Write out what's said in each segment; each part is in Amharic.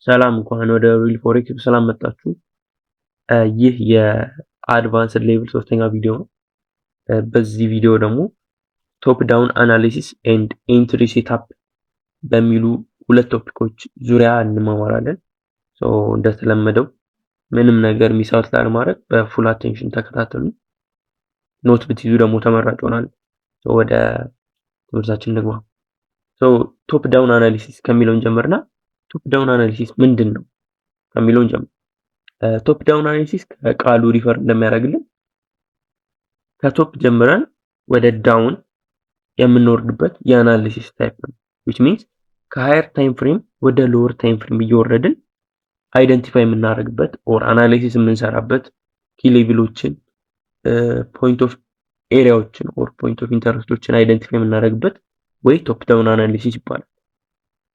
ሰላም እንኳን ወደ ሪል ፎሬክስ በሰላም መጣችሁ። ይህ የአድቫንስድ ሌቭል ሶስተኛ ቪዲዮ ነው። በዚህ ቪዲዮ ደግሞ ቶፕ ዳውን አናሊሲስ ኤንድ ኤንትሪ ሴትአፕ በሚሉ ሁለት ቶፒኮች ዙሪያ እንማማራለን። እንደተለመደው ምንም ነገር ሚስ አውት ላለማድረግ በፉል አቴንሽን ተከታተሉ። ኖት ብትይዙ ደግሞ ተመራጭ ይሆናል። ወደ ትምህርታችን እንግባ። ቶፕ ዳውን አናሊሲስ ከሚለው ጀምርና ቶፕ ዳውን አናሊሲስ ምንድን ነው ከሚለው ጀምር። ቶፕ ዳውን አናሊሲስ ከቃሉ ሪፈር እንደሚያደርግልን ከቶፕ ጀምረን ወደ ዳውን የምንወርድበት የአናሊሲስ ታይፕ ነው። which means ከሃየር ታይም ፍሬም ወደ ሎወር ታይም ፍሬም እየወረድን አይደንቲፋይ የምናደርግበት ኦር አናሊሲስ የምንሰራበት ኪ ሌቭሎችን ፖይንት ኦፍ ኤሪያዎችን ኦር ፖይንት ኦፍ ኢንተረስቶችን አይደንቲፋይ የምናደርግበት ወይ ቶፕ ዳውን አናሊሲስ ይባላል።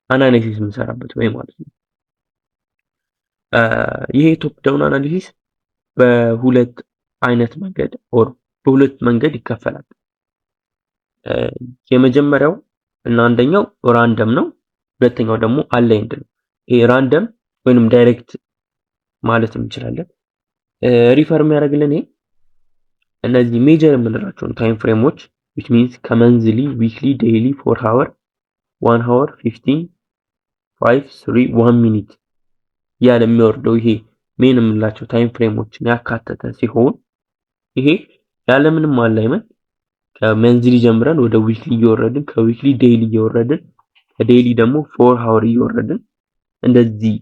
አናሊሲስ የምንሰራበት ወይ ማለት ነው። ይሄ ቶፕ ዳውን አናሊሲስ በሁለት አይነት መንገድ ኦር በሁለት መንገድ ይከፈላል። የመጀመሪያው እና አንደኛው ራንደም ነው። ሁለተኛው ደግሞ አላይንድ ነው። ይሄ ራንደም ወይንም ዳይሬክት ማለት እንችላለን። ሪፈር የሚያደርግልን ይሄ እነዚህ ሜጀር የምንላቸውን ታይም ፍሬሞች which means ከመንዝሊ ዊክሊ ዴይሊ 4 hour 1 hour 15 5 3 1 minute ያለ የሚወርደው ይሄ ሜን የምንላቸው ታይም ፍሬሞችን ያካተተ ሲሆን ይሄ ያለምንም አላይመንት ከመንዝሊ ጀምረን ወደ ዊክሊ እየወረድን ከዊክሊ ዴይሊ እየወረድን ከዴይሊ ደግሞ 4 hour እየወረድን እንደዚህ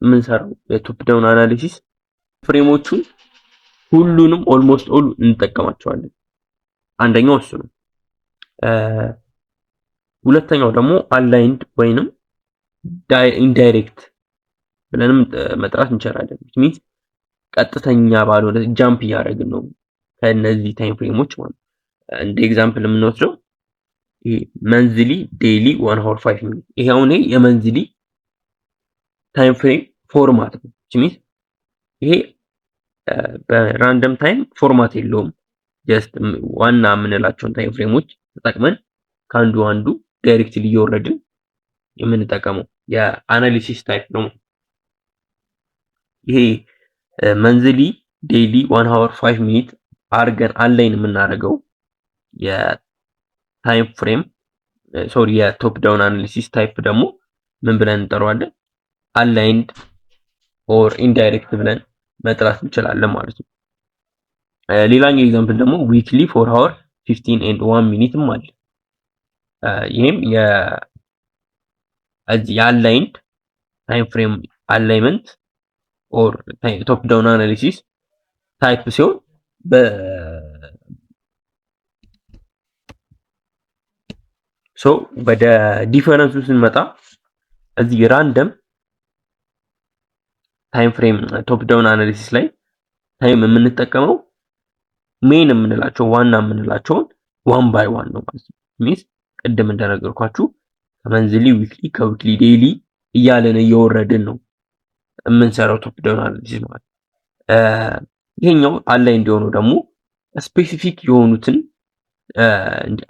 የምንሰራው የቶፕ ዳውን አናሊሲስ ፍሬሞቹን ሁሉንም ኦልሞስት ኦል እንጠቀማቸዋለን። አንደኛው እሱ ነው። ሁለተኛው ደግሞ አላይንድ ወይንም ኢንዳይሬክት ብለንም መጥራት እንችላለን። which means ቀጥተኛ ባልሆነ ጃምፕ እያደረግን ነው ከነዚህ ታይም ፍሬሞች ማለት እንደ ኤግዛምፕል የምንወስደው ይሄ መንዝሊ ዴይሊ 1 hour 5 minutes ይሄ አሁን የመንዝሊ ታይም ፍሬም ፎርማት ነው። which means ይሄ በራንደም ታይም ፎርማት የለውም። ጀስት ዋና የምንላቸውን ታይም ፍሬሞች ተጠቅመን ከአንዱ አንዱ ዳይሬክትሊ እየወረድን የምንጠቀመው የአናሊሲስ ታይፕ ነው። ይሄ መንዝሊ ዴይሊ 1 hour 5 minutes አርገን አላይን የምናደርገው የታይም ፍሬም የቶፕ ዳውን አናሊሲስ ታይፕ ደግሞ ምን ብለን እንጠራዋለን? አላይንድ ኦር ኢንዳይሬክት ብለን መጥራት እንችላለን ማለት ነው። ሌላኛው ኤግዛምፕል ደግሞ ዊክሊ 4 hour 15 and 1 minute አለ። ይሄም የአላይንድ ታይም ፍሬም አላይመንት ኦር ቶፕ ዳውን አናሊሲስ ታይፕ ሲሆን ወደ ዲፈረንሱ ስንመጣ እዚህ ራንደም ታይም ፍሬም ቶፕ ዳውን አናሊሲስ ላይ ታይም የምንጠቀመው ሜን የምንላቸው ዋና የምንላቸውን ዋን ባይ ዋን ነው ማለት ነው። ሚንስ ቅድም እንደነገርኳችሁ ከመንዝሊ ዊክሊ ከዊክሊ ዴይሊ እያለን እየወረድን ነው የምንሰራው ቶፕ ዳውን አናሊሲስ ማለት። ይሄኛው አላይን እንዲሆኑ ደግሞ ስፔሲፊክ የሆኑትን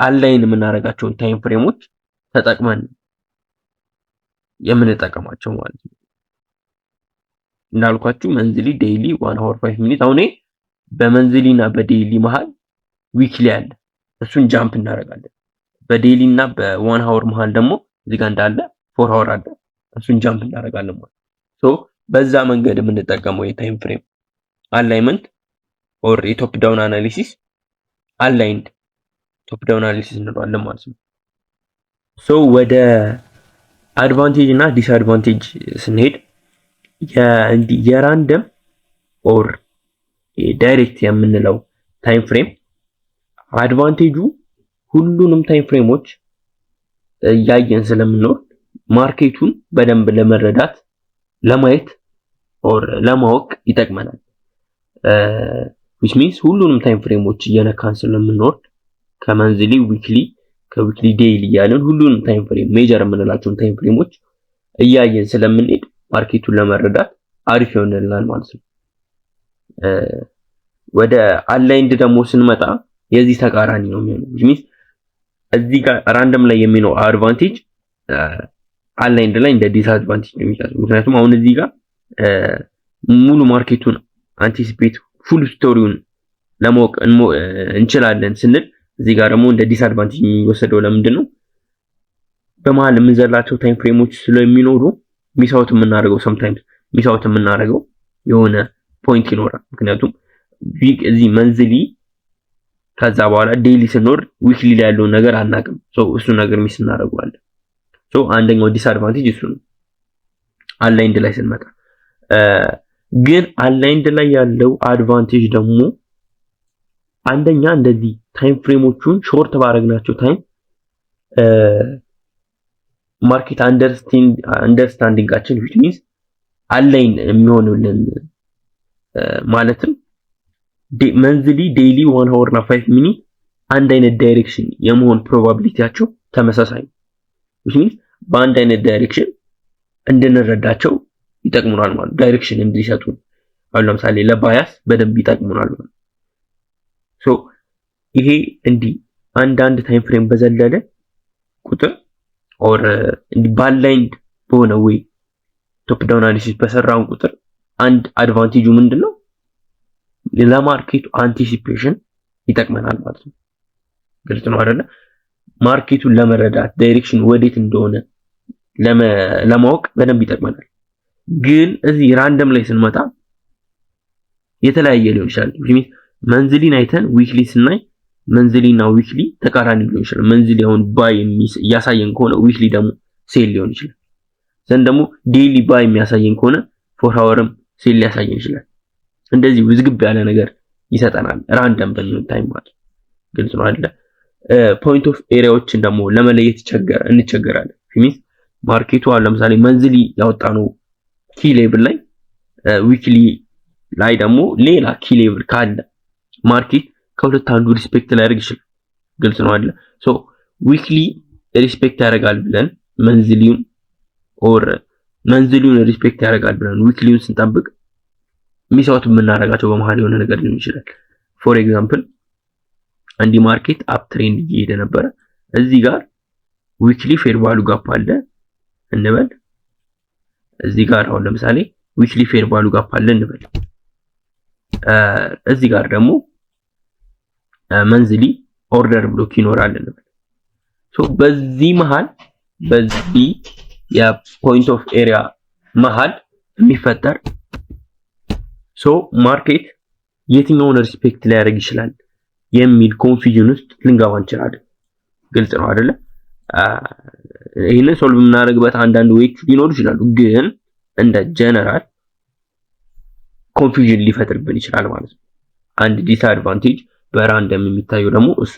አላይን የምናደርጋቸውን ታይም ፍሬሞች ተጠቅመን የምንጠቀማቸው ማለት ነው። እንዳልኳችሁ መንዝሊ ዴይሊ 1 hour 5 minutes አሁን በመንዝሊ እና በዴይሊ መሃል ዊክሊ አለ፣ እሱን ጃምፕ እናደርጋለን። በዴይሊ እና በ1 hour መሃል ደግሞ እዚህ ጋር እንዳለ 4 hour አለ፣ እሱን ጃምፕ እናደርጋለን ማለት በዛ መንገድ የምንጠቀመው የታይም ፍሬም አላይመንት ኦር የቶፕ ዳውን አናሊሲስ አላይንድ ቶፕ ዳውን አናሊሲስ እንለዋለን ማለት ነው። ወደ አድቫንቴጅ እና ዲስአድቫንቴጅ ስንሄድ የራንደም ኦር ዳይሬክት የምንለው ታይም ፍሬም አድቫንቴጁ ሁሉንም ታይም ፍሬሞች ያየን ስለምንኖር ማርኬቱን በደንብ ለመረዳት ለማየት ኦር ለማወቅ ይጠቅመናል። which means ሁሉንም ታይም ፍሬሞች እየነካን ስለምንኖር ከመንዝሊ ዊክሊ ከዊክሊ ዴይሊ ያለን ሁሉንም ታይም ፍሬም ሜጀር የምንላቸውን ታይም ፍሬሞች እያየን ስለምንሄድ ማርኬቱን ለመረዳት አሪፍ ይሆንልናል ማለት ነው። ወደ አላይንድ ደግሞ ስንመጣ የዚህ ተቃራኒ ነው የሚሆነው። which means እዚህ ጋር ራንደም ላይ የሚኖር አድቫንቴጅ አላይንድ ላይ እንደ ዲስአድቫንቴጅ ነው የሚታየው። ምክንያቱም አሁን እዚህ ጋር ሙሉ ማርኬቱን አንቲሲፔት ፉል ስቶሪውን ለማወቅ እንችላለን ስንል እዚህ ጋር ደግሞ እንደ ዲስአድቫንቴጅ የሚወሰደው ለምንድን ነው? በመሃል የምንዘላቸው ታይም ፍሬሞች ስለሚኖሩ ሚሳውት የምናደርገው ሰምታይምስ ሚሳውት የምናደርገው የሆነ ፖይንት ይኖራል። ምክንያቱም ዊክ እዚህ መንዝሊ ከዛ በኋላ ዴይሊ ስንወርድ ዊክሊ ላይ ያለውን ነገር አናውቅም። እሱ ነገር ሚስ እናደርገዋለን። አንደኛው ዲስአድቫንቴጅ እሱ ነው አላይንድ ላይ ስንመጣ። ግን አላይንድ ላይ ያለው አድቫንቴጅ ደግሞ አንደኛ እንደዚህ ታይም ፍሬሞቹን ሾርት ባረግናቸው ታይም ማርኬት አንደርስታንዲንጋችን which means አላይን የሚሆንልን ማለትም መንዝሊ ዴይሊ 1 hour እና 5 ሚኒት አንድ አይነት ዳይሬክሽን የመሆን ፕሮባቢሊቲያቸው ተመሳሳይ ነው። which means በአንድ አይነት ዳይሬክሽን እንድንረዳቸው ይጠቅሙናል ማለት ዳይሬክሽን እንዲሰጡን አሁን ለምሳሌ ለባያስ በደንብ ይጠቅሙናል ማለት ይሄ እንዲህ አንድ ታይም ፍሬም በዘለለ ቁጥር ኦር እንዲህ ባላይንድ በሆነ ወይ ቶፕ ዳውን አናሊሲስ በሰራውን ቁጥር አንድ አድቫንቴጁ ምንድነው? ለማርኬቱ አንቲሲፔሽን ይጠቅመናል ማለት ነው። ግልጽ ነው አይደለ? ማርኬቱን ለመረዳት ዳይሬክሽን ወዴት እንደሆነ ለማወቅ በደንብ ይጠቅመናል። ግን እዚህ ራንደም ላይ ስንመጣ የተለያየ ሊሆን ይችላል። መንዝሊን አይተን ዊክሊ ስናይ መንዝሊ እና ዊክሊ ተቃራኒ ሊሆን ይችላል። መንዝሊ አሁን ባይ ያሳየን ከሆነ ዊክሊ ደግሞ ሴል ሊሆን ይችላል። ዘን ደግሞ ዴይሊ ባይ የሚያሳየን ከሆነ ፎር አወርም ሴል ሊያሳየን ይችላል። እንደዚህ ውዝግብ ያለ ነገር ይሰጠናል ራንደም በሚሆን ታይም ማለት ግልጽ ነው አይደለ? ፖይንት ኦፍ ኤሪያዎችን ደግሞ ለመለየት እንቸገራለን። ሚንስ ማርኬቱ አሁን ለምሳሌ መንዝሊ ያወጣነው ኪ ሌብል ላይ ዊክሊ ላይ ደግሞ ሌላ ኪ ሌብል ካለ ማርኬት ከሁለት አንዱ ሪስፔክት ሊያደርግ ይችላል። ግልጽ ነው አይደለ? ዊክሊ ሪስፔክት ያደርጋል ብለን መንዝሊውን ኦር መንዝሊውን ሪስፔክት ያደርጋል ብለን ዊክሊውን ስንጠብቅ ሚሳውት የምናደርጋቸው በመሃል የሆነ ነገር ሊሆን ይችላል። ፎር ኤግዛምፕል አንዲ ማርኬት አፕ ትሬንድ እየሄደ ነበረ። እዚህ ጋር ዊክሊ ፌር ቫልዩ ጋፕ አለ እንበል። እዚህ ጋር አሁን ለምሳሌ ዊክሊ ፌር ቫልዩ ጋፕ አለ እንበል። እዚህ ጋር ደግሞ መንዝሊ ኦርደር ብሎክ ይኖራል እንበል። በዚህ መሃል በዚህ የፖይንት ኦፍ ኤሪያ መሃል የሚፈጠር ማርኬት የትኛውን ሪስፔክት ሊያደርግ ይችላል የሚል ኮንፊዥን ውስጥ ልንገባ እንችላለን። ግልጽ ነው አይደለ? ይሄንን ሶልቭ የምናደርግበት አንዳንድ ዌይዎች ሊኖሩ ይችላሉ፣ ግን እንደ ጀነራል ኮንፊዥን ሊፈጥርብን ይችላል ማለት ነው። አንድ ዲስአድቫንቴጅ በራንደም የሚታየው ደግሞ እሱ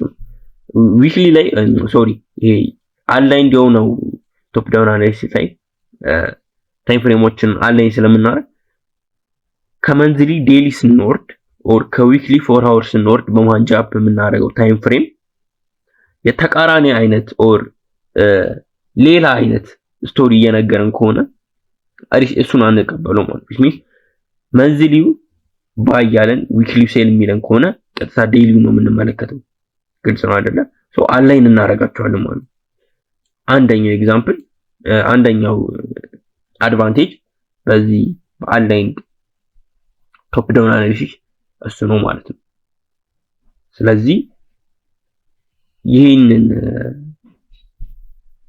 ዊክሊ ላይ ይሄ አላይንድ የሆነው ቶፕ ዳውን አናሊሲስ ላይ ታይም ፍሬሞችን አላይን ስለምናደርግ ከመንዝሊ ዴይሊ ስንወርድ ኦር ከዊክሊ 4 አወር ስንወርድ በማንጃፕ የምናደርገው ታይም ፍሬም የተቃራኒ አይነት ኦር ሌላ አይነት ስቶሪ እየነገረን ከሆነ እሱን አንቀበለው ማለት ነው። መንዝሊው ባይ ያለን ዊክሊ ሴል የሚለን ከሆነ ቀጥታ ዴይሊው ነው የምንመለከተው። ግልጽ ነው አይደለ? አላይን እናደርጋቸዋለን ማለት ነው። አንደኛው ኤግዛምፕል አንደኛው አድቫንቴጅ በዚህ በአላይን ቶፕ ዳውን አናሊሲስ እሱ ነው ማለት ነው። ስለዚህ ይህንን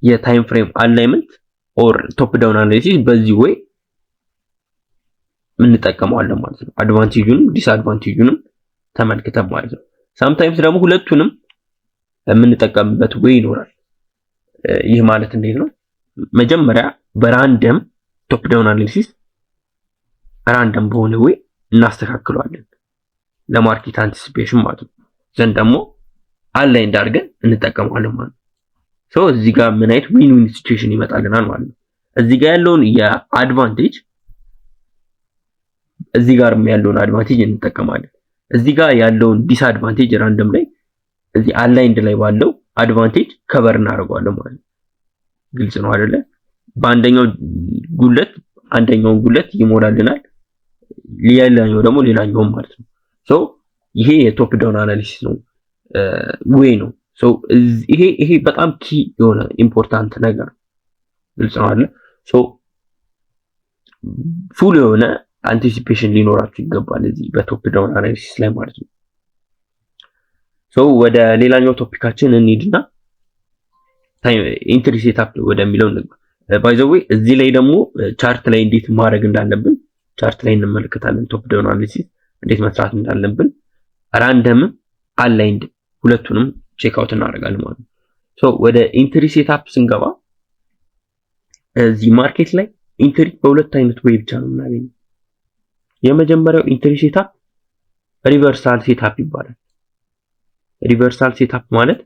የታይም ፍሬም አላይመንት ኦር ቶፕ ዳውን አናሊሲስ በዚህ ወይ እንጠቀመዋለን ማለት ነው። አድቫንቴጁንም ዲስአድቫንቴጁንም ተመልክተን ማለት ነው። ሳምታይምስ ደግሞ ሁለቱንም የምንጠቀምበት ወይ ይኖራል። ይህ ማለት እንዴት ነው? መጀመሪያ በራንደም ቶፕ ዳውን አናሊሲስ ራንደም በሆነ ወይ እናስተካክለዋለን ለማርኬት አንቲሲፔሽን ማለት ነው። ዘንድ ደግሞ አላይን እንዳርገን እንጠቀመዋለን ማለት ነው። እዚህ ጋር ምን አይነት ዊን ዊን ሲቹዌሽን ይመጣልናል ማለት ነው። እዚህ ጋር ያለውን የአድቫንቴጅ እዚህ ጋር ያለውን አድቫንቴጅ እንጠቀማለን። እዚህ ጋር ያለውን ዲስአድቫንቴጅ ራንደም ላይ እዚህ አላይንድ ላይ ባለው አድቫንቴጅ ከቨር እናደርገዋለን ማለት ነው። ግልጽ ነው አይደለ? በአንደኛው ጉለት አንደኛውን ጉለት ይሞላልናል፣ ሌላኛው ደግሞ ሌላኛው ማለት ነው። ይሄ የቶፕ ዳውን አናሊሲስ ነው ወይ ነው። ይሄ በጣም ኪ የሆነ ኢምፖርታንት ነገር ግልጽ ነው አይደል? ሶ ፉል የሆነ አንቲሲፔሽን ሊኖራችሁ ይገባል እዚህ በቶፕ ዳውን አናሊሲስ ላይ ማለት ነው። ሶ ወደ ሌላኛው ቶፒካችን እንሂድና ኢንትሪ ሴትአፕ ወደሚለው እንግባ። ባይ ዘ ዌይ እዚህ ላይ ደግሞ ቻርት ላይ እንዴት ማድረግ እንዳለብን ቻርት ላይ እንመለከታለን። ቶፕ ዳውን አናሊሲስ እንዴት መስራት እንዳለብን ራንደም አላይንድ ሁለቱንም ቼክ አውት እናደርጋለን ማለት ነው። ሶ ወደ ኢንትሪ ሴትአፕ ስንገባ እዚህ ማርኬት ላይ ኢንትሪ በሁለት አይነት ወይ ብቻ ነው የምናገኘው። የመጀመሪያው ኢንትሪ ሴትአፕ ሪቨርሳል ሴትአፕ ይባላል። ሪቨርሳል ሴትአፕ ማለት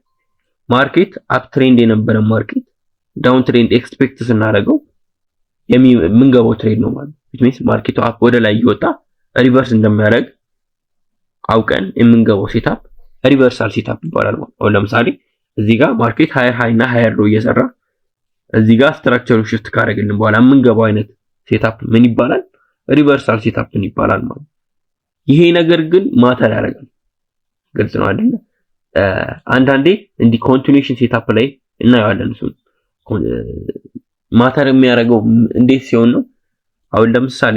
ማርኬት አፕ ትሬንድ የነበረ ማርኬት ዳውን ትሬንድ ኤክስፔክት ስናደርገው የምንገባው ትሬድ ነው ማለት ነው። which ማርኬቱ አፕ ወደ ላይ እየወጣ ሪቨርስ እንደሚያደርግ አውቀን የምንገባው ሴትአፕ ሪቨርሳል ሴትአፕ ይባላል ማለት ነው። ለምሳሌ እዚህ ጋር ማርኬት ሃየር ሃይ እና ሃየር ሎ እየሰራ እዚህ ጋር ስትራክቸሩን ሽፍት ካደረግልን በኋላ የምንገባው አይነት ሴትአፕ ምን ይባላል? ሪቨርሳል ሴትአፕ ይባላል ማለት ነው። ይሄ ነገር ግን ማተር ያደርጋል። ግልጽ ነው አይደል? አንዳንዴ እንዲ ኮንቲኒዩዌሽን ሴትአፕ ላይ እናየዋለን። እሱ ማተር የሚያደርገው እንዴት ሲሆን ነው? አሁን ለምሳሌ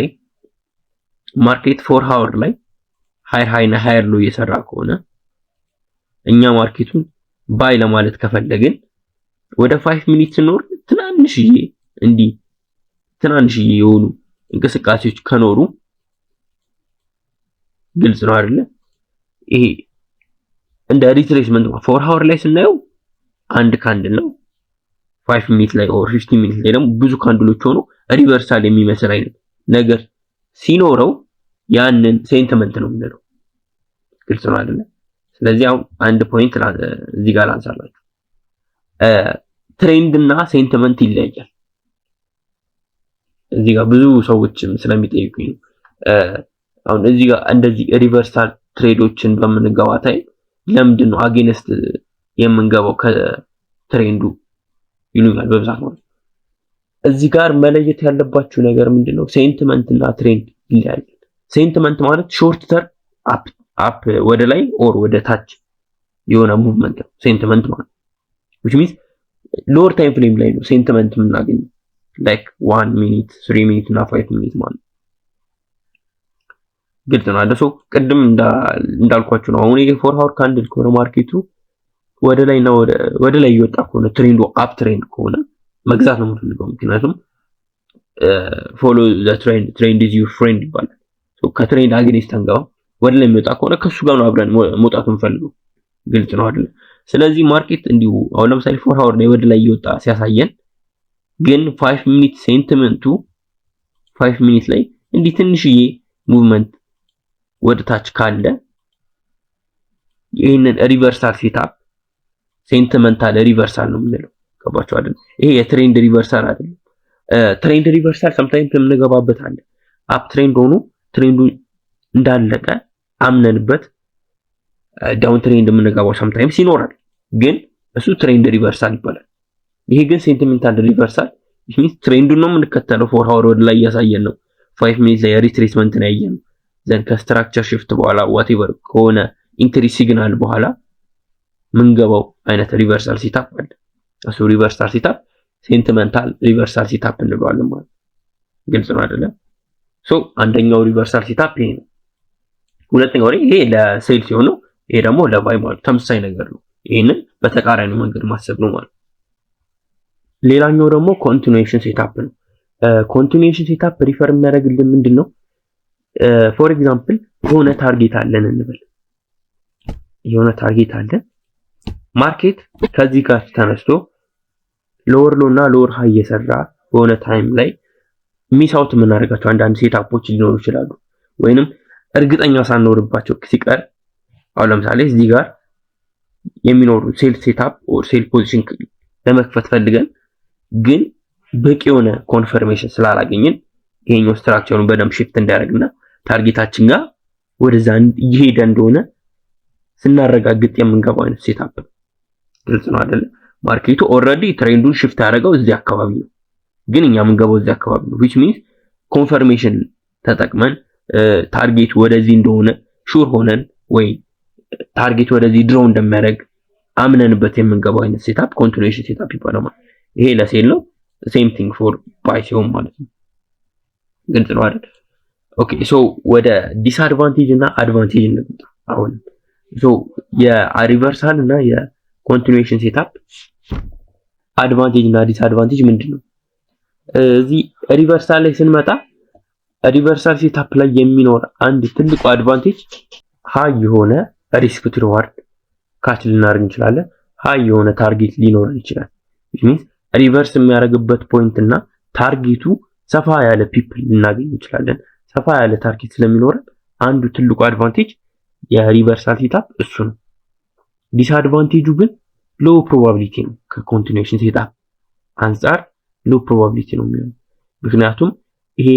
ማርኬት 4 ሃወር ላይ ሃየር ሃይ እና ሃየር ሎ እየሰራ ከሆነ እኛ ማርኬቱን ባይ ለማለት ከፈለግን ወደ 5 ሚኒት ስንኖር ትናንሽዬ የሆኑ እንቅስቃሴዎች ከኖሩ ግልጽ ነው አይደለ? ይሄ እንደ ሪትሬስመንት 4 ሃወር ላይ ስናየው አንድ ካንድል ነው። 5 ሚኒት ላይ ኦር 15 ሚኒት ላይ ደግሞ ብዙ ካንድሎች ሆኖ ሪቨርሳል የሚመስል አይነት ነገር ሲኖረው ያንን ሴንቲመንት ነው የምንለው። ግልጽ ነው አይደለ? ስለዚህ አሁን አንድ ፖይንት እዚህ ጋር ላንሳላችሁ። ትሬንድ እና ሴንቲመንት ይለያያል። እዚህ ጋር ብዙ ሰዎችም ስለሚጠይቁኝ ነው። አሁን እዚህ ጋር እንደዚህ ሪቨርሳል ትሬዶችን በምንገባ ታይም ለምንድን ነው አጌንስት የምንገባው ከትሬንዱ ይሉኛል በብዛት ማለት። እዚህ ጋር መለየት ያለባችሁ ነገር ምንድነው? ሴንቲመንት እና ትሬንድ ይለያያል። ሴንቲመንት ማለት ሾርት ተርም አፕ ወደ ላይ ኦር ወደ ታች የሆነ ሙቭመንት ነው ሴንቲመንት ማለት። which means ሎወር ታይም ፍሬም ላይ ነው ሴንቲመንት የምናገኘው ላይክ 1 ሚኒት 3 ሚኒት እና 5 ሚኒት ማለት ግልጽ ነው አይደል? ቅድም እንዳልኳችሁ ነው። አሁን የ4 ሃወር ካንድል ከሆነ ማርኬቱ ወደ ላይና ወደ ላይ እየወጣ ከሆነ ትሬንዱ አፕ ትሬንድ ከሆነ መግዛት ነው የምፈልገው። ምክንያቱም ፎሎ ዘ ትሬንድ ኢዝ ዩር ፍሬንድ ይባላል። ከትሬንድ አጌንስት አንገባ ወደ ላይ የሚወጣ ከሆነ ከሱ ጋር ነው አብረን መውጣት የምፈልገው። ግልጽ ነው አይደል? ስለዚህ ማርኬት እንዲሁ አሁን ለምሳሌ 4 ሃወር ላይ ወደ ላይ እየወጣ ሲያሳየን ግን 5 ሚኒት ሴንቲመንቱ 5 ሚኒት ላይ እንዲህ ትንሽዬ ሙቭመንት ወደ ታች ካለ ይሄንን ሪቨርሳል ሴትአፕ ሴንቲመንታል ሪቨርሳል ነው የምንለው። ገባችሁ አይደል? ይሄ የትሬንድ ሪቨርሳል አይደለም። ትሬንድ ሪቨርሳል ሰምታይምስ የምንገባበት አለ። አፕ ትሬንድ ሆኖ ትሬንዱ እንዳለቀ አምነንበት ዳውን ትሬንድ የምንገባው ሰምታይምስ ይኖራል። ግን እሱ ትሬንድ ሪቨርሳል ይባላል። ይሄ ግን ሴንቲመንታል ሪቨርሳል ይሄ ትሬንዱን ነው የምንከተለው። 4 ሃወር ወደ ላይ እያሳየን ነው። 5 ሚኒት ላይ ሪትሬስመንት ነው ያየነው። ዘን ከስትራክቸር ሽፍት በኋላ ዋትኤቨር ከሆነ ኢንትሪ ሲግናል በኋላ ምንገባው አይነት ሪቨርሳል ሴትአፕ አለ። እሱ ሪቨርሳል ሴትአፕ ሴንቲመንታል ሪቨርሳል ሴትአፕ እንለዋለን ማለት። ግልጽ ነው አይደለ? አንደኛው ሪቨርሳል ሴትአፕ ይሄ ነው። ሁለተኛው ይሄ ለሴል ሲሆን ነው። ይሄ ደግሞ ለባይ ማለት ተመሳሳይ ነገር ነው። ይሄንን በተቃራኒ መንገድ ማሰብ ነው ማለት። ሌላኛው ደግሞ ኮንቲኒዩዌሽን ሴትአፕ ነው። ኮንቲኒዩዌሽን ሴትአፕ ሪፈር የሚያደርግልን ምንድነው? ፎር ኤግዛምፕል የሆነ ታርጌት አለን እንበል። የሆነ ታርጌት አለን። ማርኬት ከዚህ ጋር ተነስቶ ሎወር ሎ እና ሎወር ሃይ እየሰራ በሆነ ታይም ላይ ሚስ አውት የምናደርጋቸው አንዳንድ ሴትአፖች ሊኖሩ ይችላሉ። ወይንም እርግጠኛ ሳንኖርባቸው ሲቀር አሁን ለምሳሌ እዚህ ጋር የሚኖሩ ሴል ሴትአፕ ኦር ሴል ፖዚሽን ለመክፈት ፈልገን ግን በቂ የሆነ ኮንፈርሜሽን ስላላገኘን ይሄኛው ስትራክቸሩን በደንብ ሽፍት እንዲያደርግና ታርጌታችን ጋር ወደዛ እየሄደ እንደሆነ ስናረጋግጥ የምንገባው አይነት ሴትአፕ ነው። ግልጽ ነው አይደል? ማርኬቱ ኦልሬዲ ትሬንዱን ሽፍት ያደረገው እዚህ አካባቢ ነው፣ ግን እኛ የምንገባው እዚህ አካባቢ ነው። which means ኮንፈርሜሽን ተጠቅመን ታርጌቱ ወደዚህ እንደሆነ ሹር ሆነን ወይ ታርጌቱ ወደዚህ ድሮው እንደሚያደርግ አምነንበት የምንገባው አይነት ሴትአፕ ኮንቲኒዩዌሽን ሴትአፕ ይባላል። ይሄ ለሴል ነው። ሴም ቲንግ ፎር ባይ ሲሆን ማለት ነው። ግልጽ ነው አይደል? ኦኬ ሶ ወደ ዲስአድቫንቴጅ እና አድቫንቴጅ እንምጣ። አሁን ሶ የሪቨርሳል እና የኮንቲኒዩዌሽን ሴትአፕ አድቫንቴጅ እና ዲስአድቫንቴጅ ምንድነው? እዚህ ሪቨርሳል ላይ ስንመጣ ሪቨርሳል ሴትአፕ ላይ የሚኖር አንድ ትልቁ አድቫንቴጅ ሃይ የሆነ ሪስክ ቱ ሪዋርድ ካች ልናደርግ እንችላለን። ሃይ የሆነ ታርጌት ሊኖር ይችላል። ሚንስ ሪቨርስ የሚያደርግበት ፖይንት እና ታርጌቱ ሰፋ ያለ ፒፕል ልናገኝ እንችላለን። ሰፋ ያለ ታርጌት ስለሚኖረን አንዱ ትልቁ አድቫንቴጅ የሪቨርሳል ሴትአፕ እሱ ነው። ዲስአድቫንቴጁ ግን ሎ ፕሮባቢሊቲ ነው። ከኮንቲኒዩዌሽን ሴትአፕ አንፃር ሎ ፕሮባቢሊቲ ነው የሚሆነው። ምክንያቱም ይሄ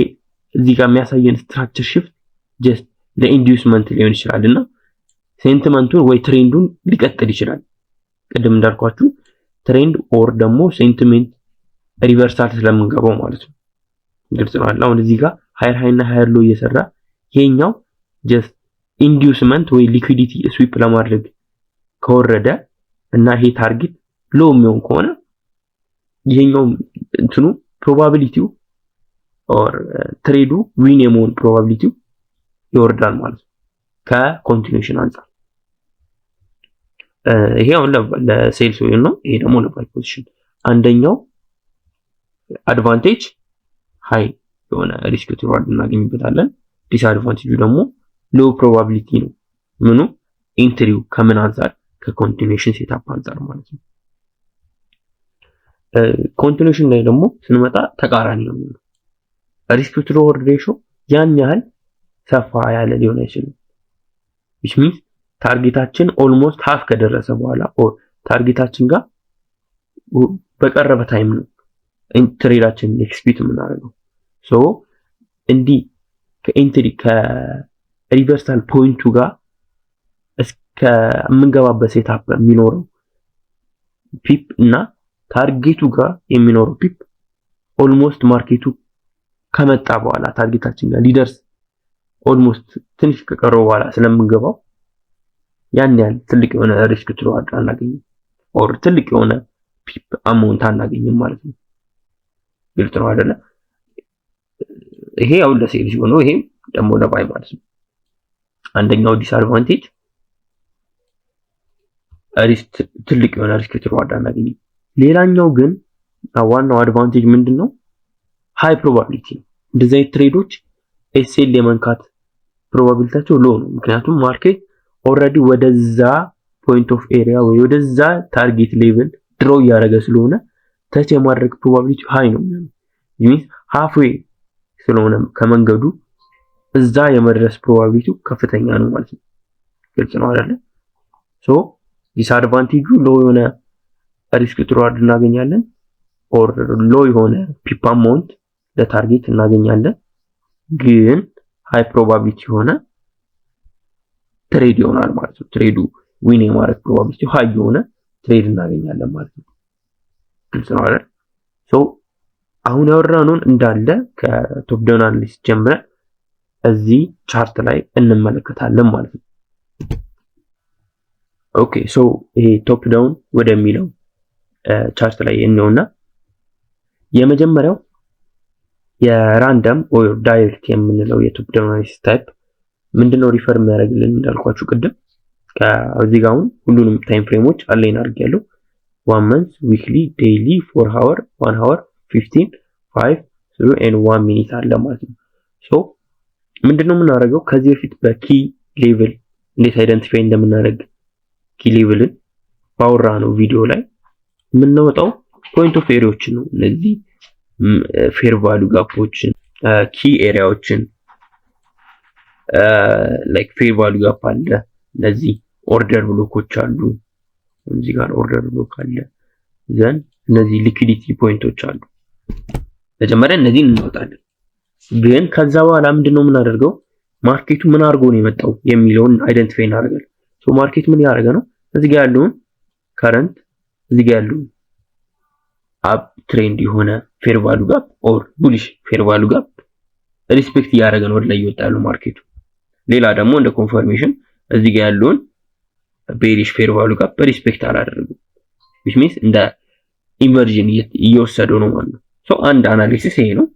እዚህ ጋር የሚያሳየን ስትራክቸር ሽፍት ጀስት ለኢንዲዩስመንት ሊሆን ይችላል እና ሴንቲመንቱን ወይ ትሬንዱን ሊቀጥል ይችላል። ቅድም እንዳልኳችሁ ትሬንድ ኦር ደግሞ ሴንቲሜንት ሪቨርሳል ስለምንገባው ማለት ነው። ግልጽ ነው አይደል? አሁን እዚህ ጋር ሃየር ሃይ እና ሃየር ሎ እየሰራ ይሄኛው ጀስት ኢንዲዩስመንት ወይ ሊኩዊዲቲ ስዊፕ ለማድረግ ከወረደ እና ይሄ ታርጌት ሎ የሚሆን ከሆነ ይሄኛው እንትኑ ፕሮባቢሊቲው ኦር ትሬዱ ዊን የመሆን ፕሮባቢሊቲው ይወርዳል ማለት ነው ከኮንቲኒዩዌሽን አንፃር። ይሄ አሁን ለሴልስ ወይ ነው። ይሄ ደግሞ ለባይ ፖዚሽን አንደኛው አድቫንቴጅ ሃይ የሆነ ሪስክ ቱ ሪዋርድ እናገኝበታለን። ዲስአድቫንቴጁ ደግሞ ሎ ፕሮባቢሊቲ ነው። ምኑ ኢንትሪው ከምን አንፃር ከኮንቲኒዩዌሽን ሴትአፕ አንፃር ማለት ነው። ኮንቲኒዩዌሽን ላይ ደግሞ ስንመጣ ተቃራኒ ነው የሚሆነው። ሪስክ ቱ ሪዋርድ ሬሾ ያን ያህል ሰፋ ያለ ሊሆን አይችልም። which means ታርጌታችን ኦልሞስት ሃፍ ከደረሰ በኋላ ኦር ታርጌታችን ጋር በቀረበ ታይም ነው ትሬዳችን ኤክስፒት የምናደርገው። ሶ እንዲህ ከኢንትሪ ከሪቨርሳል ፖይንቱ ጋር እስከ የምንገባበት ሴትአፕ የሚኖረው ፒፕ እና ታርጌቱ ጋር የሚኖረው ፒፕ ኦልሞስት ማርኬቱ ከመጣ በኋላ ታርጌታችን ጋር ሊደርስ ኦልሞስት ትንሽ ከቀረው በኋላ ስለምንገባው ያን ያህል ትልቅ የሆነ ሪስክ ቱ ሪዋርድ አናገኝም ኦር ትልቅ የሆነ ፒፕ አማውንት አናገኝም ማለት ነው። ግልጽ ነው አይደለ? ይሄ ያው ለሴልስ ሆኖ ይሄ ደግሞ ለባይ ማለት ነው። አንደኛው ዲስአድቫንቴጅ ሪስክ ትልቅ የሆነ ሪስክ ቱ ሪዋርድ አናገኝም። ሌላኛው ግን ዋናው አድቫንቴጅ ምንድነው? ሃይ ፕሮባቢሊቲ ነው። እንደዚህ አይነት ትሬዶች ኤስኤል የመንካት ፕሮባቢሊቲያቸው ሎ ነው። ምክንያቱም ማርኬት ኦልሬዲ ወደዛ ፖይንት ኦፍ ኤሪያ ወይ ወደዛ ታርጌት ሌቭል ድሮ እያደረገ ስለሆነ ተች የማድረግ ፕሮባቢሊቲ ሃይ ነው የሚሆነው። ሚንስ ሃፍዌይ ስለሆነ ከመንገዱ እዛ የመድረስ ፕሮባቢሊቲው ከፍተኛ ነው ማለት ነው። ግልጽ ነው አይደለ? ሶ ዲስአድቫንቴጁ ሎ የሆነ ሪስክ ቱ ሪዋርድ እናገኛለን ኦር ሎ የሆነ ፒፕ አማውንት ለታርጌት እናገኛለን። ግን ሃይ ፕሮባቢሊቲ የሆነ ትሬድ ይሆናል ማለት ነው። ትሬዱ ዊን የማድረግ ፕሮባቢሊቲ ሃይ የሆነ ትሬድ እናገኛለን ማለት ነው። ግልጽ ነው አይደል? ሶ አሁን ያወራነውን እንዳለ ከቶፕ ዳውን አናሊሲስ ጀምረን እዚህ ቻርት ላይ እንመለከታለን ማለት ነው። ኦኬ ሶ ይሄ ቶፕ ዳውን ወደሚለው ቻርት ላይ እንየውና የመጀመሪያው የራንደም ኦር ዳይሬክት የምንለው የቶፕ ዳውን አናሊሲስ ታይፕ ምንድነው ሪፈር የሚያደርግልን እንዳልኳችሁ ቅድም ከዚህ ጋር አሁን ሁሉንም ታይም ፍሬሞች አላይን አድርጌያለሁ። 1 month weekly daily 4 hour 1 hour 15 5 3 and 1 minute አለ ማለት ነው። ሶ ምንድነው የምናደርገው ከዚህ በፊት በኪ ሌቭል እንዴት አይደንቲፋይ እንደምናደርግ ኪ ሌቭልን ባወራነው ቪዲዮ ላይ የምናወጣው ፖይንት ኦፍ ኤሪያዎችን ነው። እነዚህ ፌር ቫልዩ ጋፖችን ኪ ኤሪያዎችን ላይክ ፌር ቫልዩ ጋፕ አለ። እነዚህ ኦርደር ብሎኮች አሉ። እዚህ ጋር ኦርደር ብሎክ አለ። ዘን እነዚህ ሊኩዊዲቲ ፖይንቶች አሉ። መጀመሪያ እነዚህን እናወጣለን። ግን ከዛ በኋላ ምንድነው የምናደርገው ማርኬቱ ምን አድርጎ ነው የመጣው የሚለውን አይደንቲፋይ እናደርጋለን። ሶ ማርኬት ምን ያደረገ ነው እዚህ ጋር ያለውን ከረንት እዚህ ጋር ያለውን አፕ ትሬንድ የሆነ ፌር ቫልዩ ጋፕ ኦር ቡሊሽ ፌር ቫልዩ ጋፕ ሪስፔክት እያደረገ ነው ወደ ላይ ይወጣ ያለው ማርኬቱ። ሌላ ደግሞ እንደ ኮንፈርሜሽን እዚህ ጋር ያለውን ቤሪሽ ፌር ቫልዩ ጋፕ ሪስፔክት አላደረገም። which means እንደ ኢንቨርዥን እየወሰደው ነው ማለት ነው። አንድ አናሊሲስ ይሄ ነው።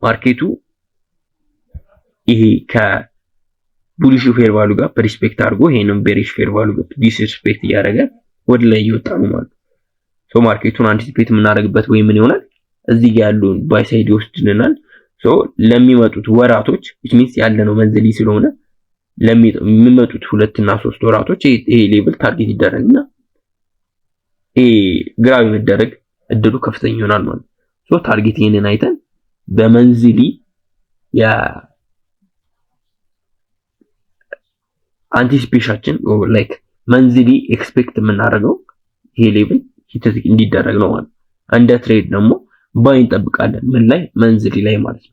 ማርኬቱ ይሄ ከቡሊሽ ፌር ቫሉ ጋር ሪስፔክት አድርጎ ይሄንን ቤሪሽ ፌር ቫሉ ጋር ዲስሪስፔክት እያደረገ ወደ ላይ እየወጣ ነው ማለት ነው። ማርኬቱን አንቲሲፔት የምናደርግበት ወይ ምን ይሆናል እዚህ ጋር ያሉ ባይ ሳይድ ይወስድልናል። ለሚመጡት ወራቶች which means ያለነው መንዝሊ ስለሆነ ለሚመጡት 2 እና 3 ወራቶች ይሄ ሌቭል ታርጌት ይደረግና ይሄ ግራዊ መደረግ እድሉ ከፍተኛ ይሆናል ማለት ነው። ታርጌት ይሄንን አይተን በመንዝሊ ያ አንቲሲፔሽን ላይክ መንዝሊ ኤክስፔክት የምናደርገው ይሄ ሌቭል ሂት እንዲደረግ ነው ማለት ነው። እንደ ትሬድ ደግሞ ባይ እንጠብቃለን ምን ላይ መንዝሊ ላይ ማለት ነው።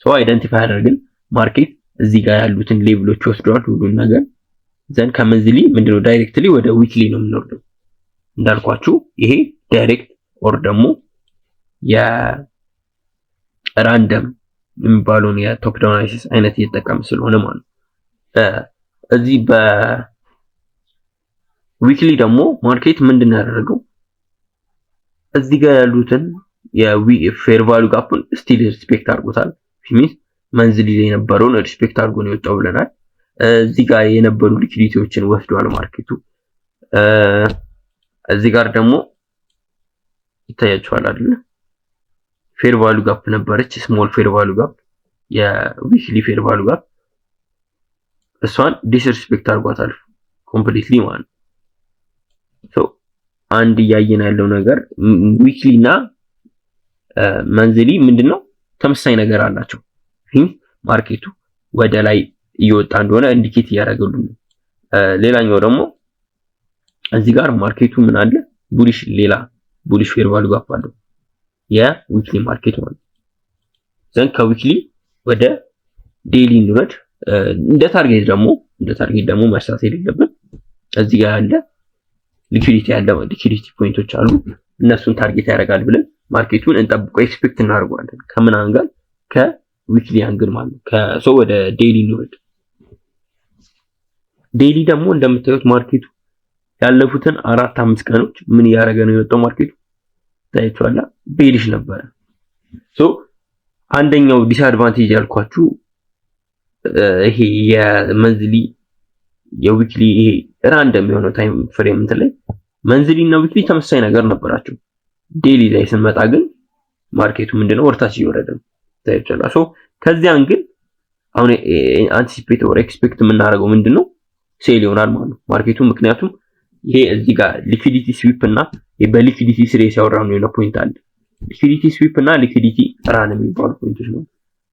አይደንቲፋይ አድርገን ማርኬት እዚህ ጋር ያሉትን ሌቭሎች ወስደዋል ሁሉን ነገር ዘን ከመንዝሊ ምንድነው ዳይሬክትሊ ወደ ዊክሊ ነው የምንወርደው። እንዳልኳችሁ ይሄ ዳይሬክት ኦር ደግሞ የራንደም የሚባለውን የቶፕ ዳውን አናሊሲስ አይነት እየተጠቀም ስለሆነ ማለት ነው። እዚህ በዊክሊ ደግሞ ማርኬት ምንድነው ያደረገው እዚህ ጋር ያሉትን የፌር ቫሉ ጋፑን ስቲል ሪስፔክት አድርጎታል። ፊሚስ መንዝሊ ላይ የነበረውን ሪስፔክት አድርጎ ነው የወጣው ብለናል። እዚህ ጋር የነበሩ ሊኩዊዲቲዎችን ወስዷል ማርኬቱ። እዚህ ጋር ደግሞ ይታያችኋል አይደል ፌር ቫሉ ጋፕ ነበረች ስሞል ፌር ቫሉ ጋፕ የዊክሊ ፌር ቫሉ ጋፕ እሷን ዲስሪስፔክት አድርጓታል ኮምፕሊትሊ ማለት ነው። አንድ ያየን ያለው ነገር ዊክሊ እና መንዝሊ ምንድነው ተመሳሳይ ነገር አላቸው። ማርኬቱ ወደ ላይ እየወጣ እንደሆነ ኢንዲኬት ያደርጋሉ። ሌላኛው ደግሞ እዚህ ጋር ማርኬቱ ምን አለ ቡሊሽ ሌላ ቡሊሽ ፌር ቫሉ ጋፕ አለው የዊክሊ ማርኬት ማለት ዘን ከዊክሊ ወደ ዴይሊ እንውረድ። እንደ ታርጌት ደግሞ መርሳት የሌለብን እዚህ ጋር ያለ ሊኩዊዲቲ ፖይንቶች አሉ እነሱን ታርጌት ያደርጋል ብለን ማርኬቱን እንጠብቀው ኤክስፔክት እናደርጋለን። ከምን አንግል ከዊክሊ አንግል ማለት ነው። ወደ ዴይሊ እንውረድ። ዴይሊ ደግሞ እንደምታዩት ማርኬቱ ያለፉትን 4-5 ቀኖች ምን ያደረገ ነው የወጣው ማርኬቱ ታይቷላ ቤሪሽ ነበረ። አንደኛው ዲስአድቫንቴጅ ያልኳችሁ ይሄ የመንዝሊ የዊክሊ ይሄ ራንደም የሆነ ታይም ፍሬም እንትን ላይ መንዝሊ እና ዊክሊ ተመሳሳይ ነገር ነበራቸው። ዴይሊ ላይ ስንመጣ ግን ማርኬቱ ምንድነው ወርታች እየወረደ ነው ታይቷላ። ከዚህ አንግል አሁን አንቲሲፔት ኦር ኤክስፔክት የምናደርገው ምንድነው ሴል ይሆናል ማለት ነው ማርኬቱ። ምክንያቱም ይሄ እዚህ ጋር ሊኩዊዲቲ ስዊፕ እና በሊኩዊዲቲ ስሬ ሲያወራ ነው የሆነ ፖይንት አለ። ሊኩዊዲቲ ስዊፕ እና ሊኩዊዲቲ ራን የሚባሉ ፖይንቶች ነው።